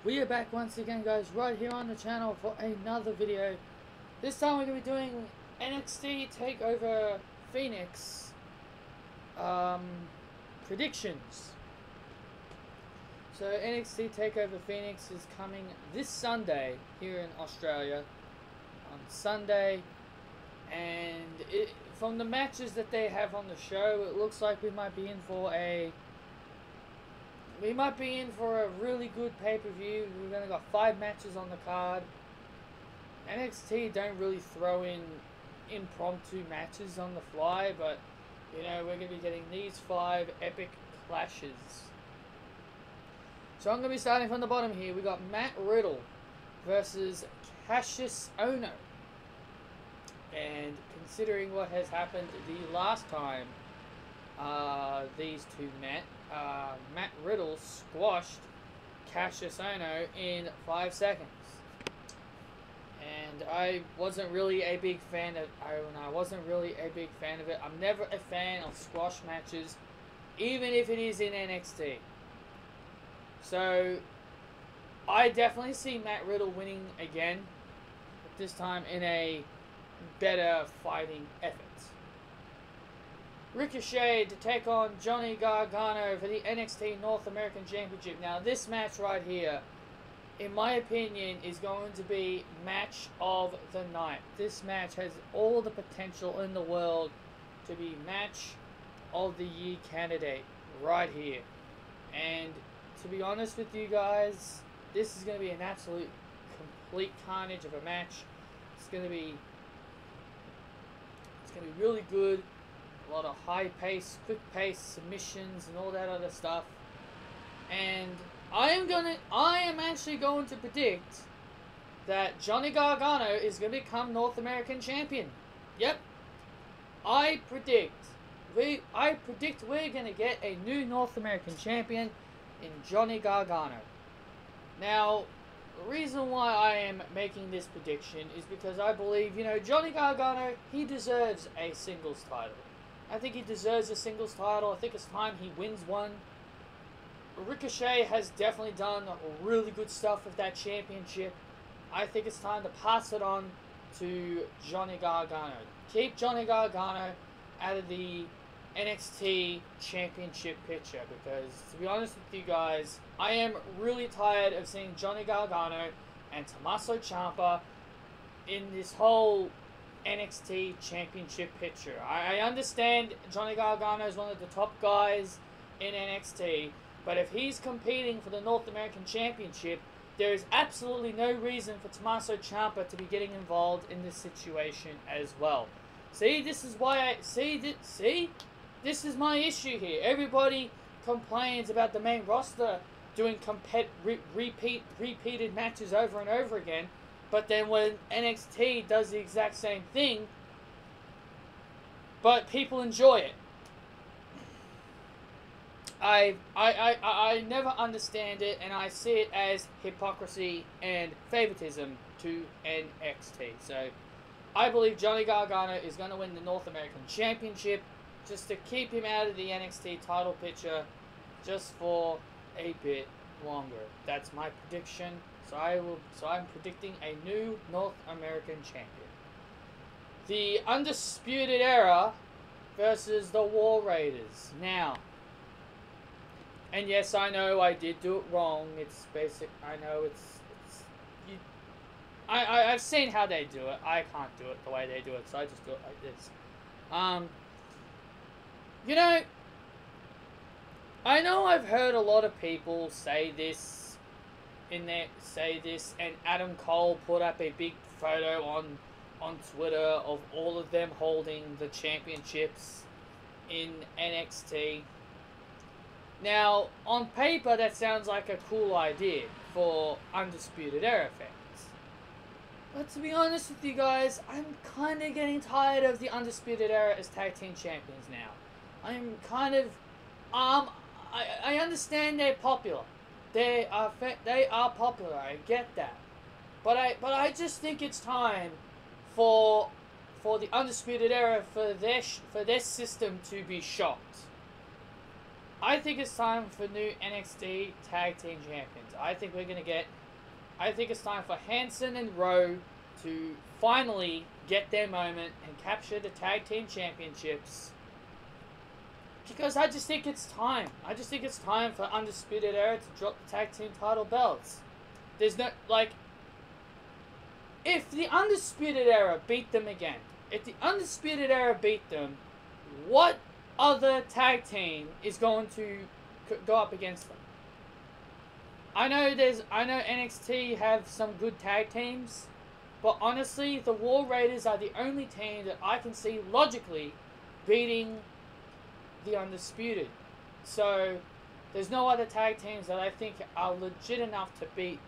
We are back once again, guys, right here on the channel for another video. This time we're going to be doing NXT Takeover Phoenix predictions. So NXT Takeover Phoenix is coming this Sunday here in Australia on Sunday, and from the matches that they have on the show, it looks like we might be in for a really good pay-per-view. We've only got 5 matches on the card. NXT don't really throw in impromptu matches on the fly, but you know, we're going to be getting these 5 epic clashes. So I'm going to be starting from the bottom here. We got Matt Riddle versus Cassius Ohno. And considering what has happened the last time these two met, Matt Riddle squashed Cassius Ohno in 5 seconds. And I wasn't really a big fan of it. I'm never a fan of squash matches, even if it is in NXT. So I definitely see Matt Riddle winning again, but this time in a better fighting effort. Ricochet to take on Johnny Gargano for the NXT North American Championship. Now this match right here, in my opinion, is going to be match of the night. This match has all the potential in the world to be match of the year candidate right here. And to be honest with you guys, this is going to be an absolute complete carnage of a match. It's going to be really good. A lot of high pace, quick pace submissions and all that other stuff. And I am actually going to predict that Johnny Gargano is going to become North American champion. Yep. I predict we're going to get a new North American champion in Johnny Gargano. Now, the reason why I am making this prediction is because I believe, you know, Johnny Gargano, he deserves a singles title. I think he deserves a singles title. I think it's time he wins one. Ricochet has definitely done really good stuff with that championship. I think it's time to pass it on to Johnny Gargano. Keep Johnny Gargano out of the NXT championship picture, because to be honest with you guys, I am really tired of seeing Johnny Gargano and Tommaso Ciampa in this whole NXT championship picture. I understand Johnny Gargano is one of the top guys in NXT, but if he's competing for the North American Championship, there is absolutely no reason for Tommaso Ciampa to be getting involved in this situation as well. See, this is why this is my issue here. Everybody complains about the main roster doing repeated matches over and over again, but then when NXT does the exact same thing, but people enjoy it. I never understand it, and I see it as hypocrisy and favoritism to NXT. So I believe Johnny Gargano is going to win the North American Championship just to keep him out of the NXT title picture just for a bit longer. That's my prediction. So I'm predicting a new North American champion. The Undisputed Era versus the War Raiders. Now, and yes, I know I did do it wrong. It's basic. I know I've seen how they do it. I can't do it the way they do it, so I just do it like this. You know, I know I've heard a lot of people say this, and Adam Cole put up a big photo on Twitter of all of them holding the championships in NXT. Now, on paper, that sounds like a cool idea for Undisputed Era fans. But to be honest with you guys, I'm kind of getting tired of the Undisputed Era as tag team champions now. I'm kind of, I understand they're popular. They are popular. I get that. But I just think it's time for the Undisputed Era for their system to be shocked. I think it's time for new NXT Tag Team Champions. I think it's time for Hanson and Rowe to finally get their moment and capture the Tag Team Championships. Because I just think it's time. I just think it's time for Undisputed Era to drop the Tag Team title belts. There's no, like, if the Undisputed Era beat them again, what other tag team is going to go up against them? I know NXT have some good tag teams, but honestly, the War Raiders are the only team that I can see logically beating the Undisputed. So there's no other tag teams that I think are legit enough to beat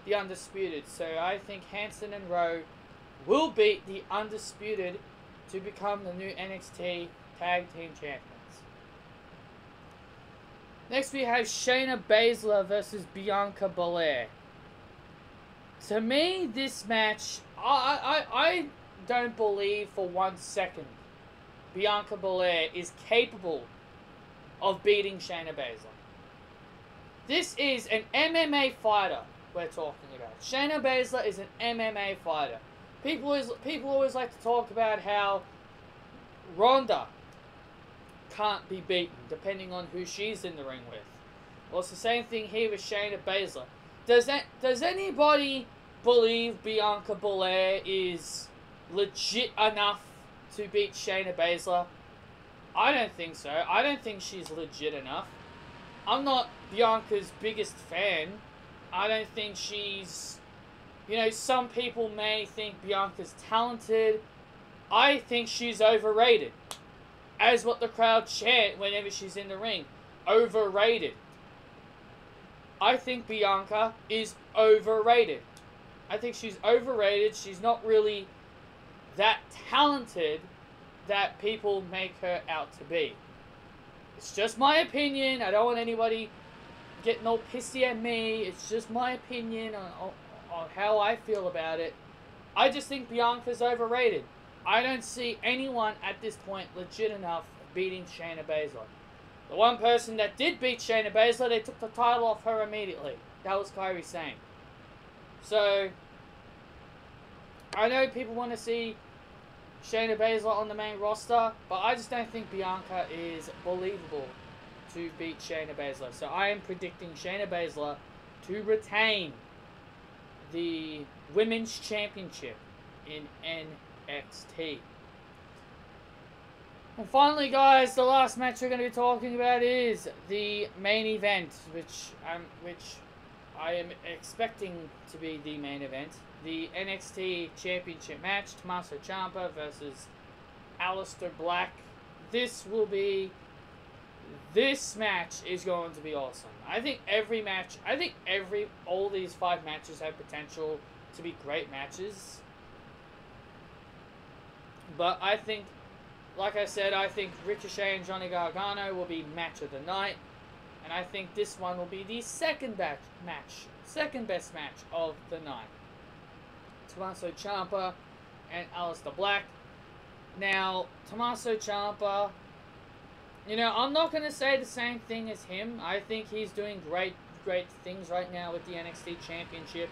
the Undisputed. So I think Hanson and Rowe will beat the Undisputed to become the new NXT Tag Team Champions. Next we have Shayna Baszler versus Bianca Belair. To me, this match, I don't believe for 1 second Bianca Belair is capable of beating Shayna Baszler. This is an MMA fighter we're talking about. Shayna Baszler is an MMA fighter. People always like to talk about how Ronda can't be beaten depending on who she's in the ring with. Well, it's the same thing here with Shayna Baszler. Does anybody believe Bianca Belair is legit enough to beat Shayna Baszler? I don't think so. I don't think she's legit enough. I'm not Bianca's biggest fan. I don't think she's... You know, some people may think Bianca's talented. I think she's overrated. As what the crowd chant whenever she's in the ring. Overrated. I think Bianca is overrated. I think she's overrated. She's not really that talented that people make her out to be. It's just my opinion. I don't want anybody getting all pissy at me. It's just my opinion on how I feel about it. I just think Bianca's overrated. I don't see anyone at this point legit enough beating Shayna Baszler. The one person that did beat Shayna Baszler, they took the title off her immediately. That was Kairi Sane. So, I know people want to see Shayna Baszler on the main roster, but I just don't think Bianca is believable to beat Shayna Baszler. So I am predicting Shayna Baszler to retain the Women's Championship in NXT. And finally, guys, the last match we're going to be talking about is the main event, which I am expecting to be the main event. The NXT Championship match, Tommaso Ciampa versus Aleister Black. This match is going to be awesome. I think all these 5 matches have potential to be great matches. But I think, like I said, I think Ricochet and Johnny Gargano will be match of the night. And I think this one will be the second best match of the night. Tommaso Ciampa and Aleister Black. Now, Tommaso Ciampa, you know, I'm not going to say the same thing as him. I think he's doing great things right now with the NXT Championship.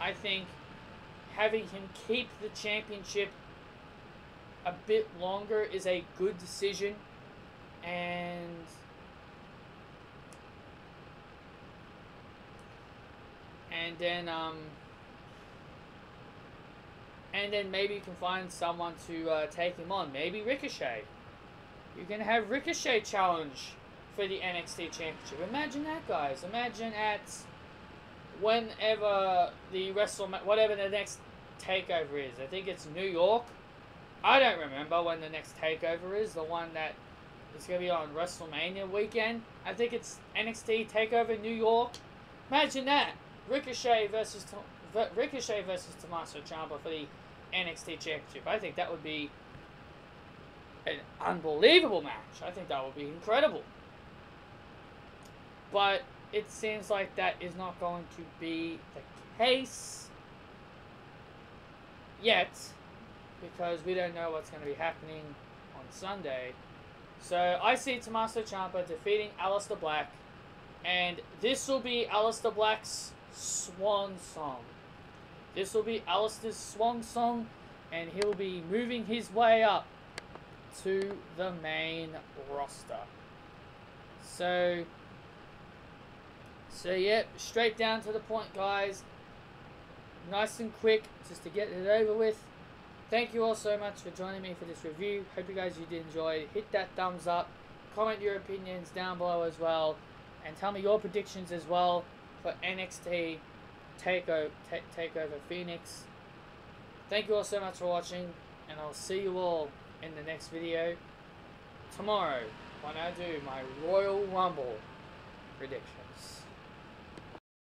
I think having him keep the championship a bit longer is a good decision. And then maybe you can find someone to take him on. Maybe Ricochet. You can have Ricochet challenge for the NXT Championship. Imagine that, guys. Imagine at whenever the whatever the next takeover is. I think it's New York. I don't remember when the next takeover is. The one that is going to be on WrestleMania weekend. I think it's NXT Takeover New York. Imagine that. Ricochet versus Tommaso Ciampa for the NXT Championship. I think that would be an unbelievable match. I think that would be incredible. But it seems like that is not going to be the case yet, because we don't know what's going to be happening on Sunday. So I see Tommaso Ciampa defeating Aleister Black, and this will be Aleister Black's swan song. This will be Aleister's swan song, and he'll be moving his way up to the main roster. So yep, straight down to the point, guys. Nice and quick, just to get it over with. Thank you all so much for joining me for this review. Hope you guys did enjoy. Hit that thumbs up. Comment your opinions down below as well. And tell me your predictions as well for NXT Takeover Phoenix. Thank you all so much for watching. And I'll see you all in the next video tomorrow when I do my Royal Rumble predictions.